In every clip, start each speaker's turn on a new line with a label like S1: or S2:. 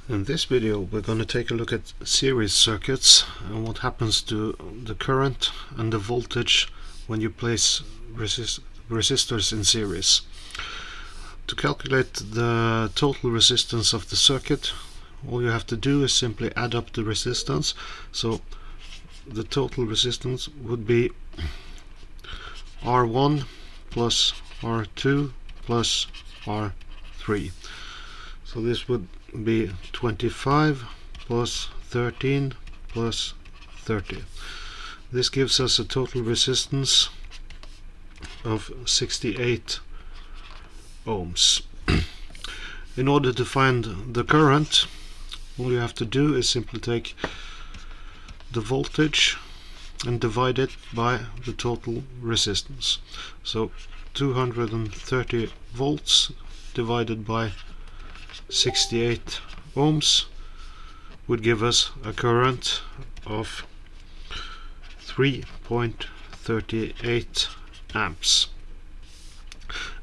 S1: In this video we're going to take a look at series circuits and what happens to the current and the voltage when you place resistors in series. To calculate the total resistance of the circuit, all you have to do is simply add up the resistance. So the total resistance would be R1 plus R2 plus R3. So this would be 25 plus 13 plus 30. This gives us a total resistance of 68 ohms. In order to find the current, all you have to do is simply take the voltage and divide it by the total resistance. So 230 volts divided by 68 ohms would give us a current of 3.38 amps,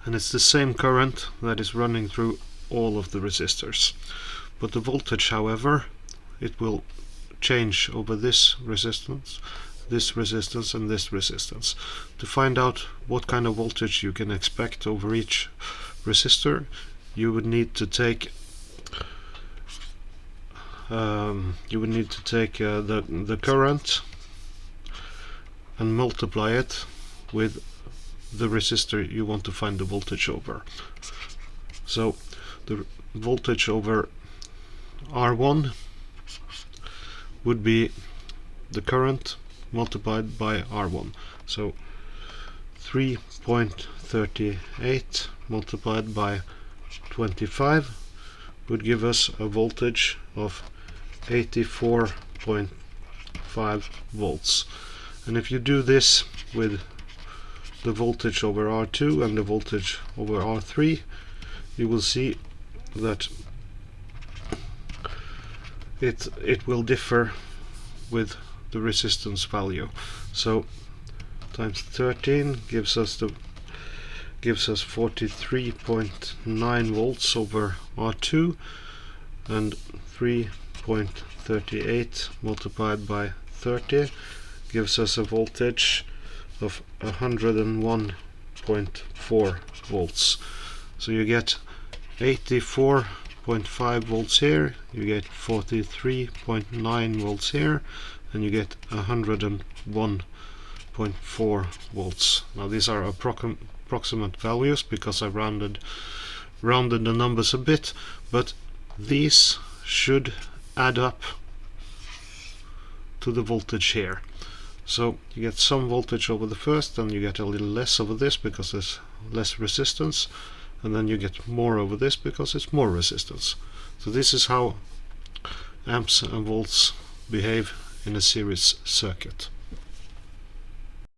S1: and it's the same current that is running through all of the resistors. But the voltage, however, it will change over this resistance, and this resistance. To find out what kind of voltage you can expect over each resistor, you would need to take the current and multiply it with the resistor you want to find the voltage over. So the voltage over R1 would be the current multiplied by R1. So 3.38 multiplied by 25 would give us a voltage of 84.5 volts. And if you do this with the voltage over R2 and the voltage over R3, you will see that it will differ with the resistance value. So times 13 gives us 43.9 volts over R2, and 3.38 multiplied by 30 gives us a voltage of 101.4 volts. So you get 84.5 volts here, you get 43.9 volts here, and you get 101.4 volts. Now these are approximate values because I rounded the numbers a bit, but these should add up to the voltage here. So you get some voltage over the first, and you get a little less over this because there's less resistance, and then you get more over this because it's more resistance. So this is how amps and volts behave in a series circuit.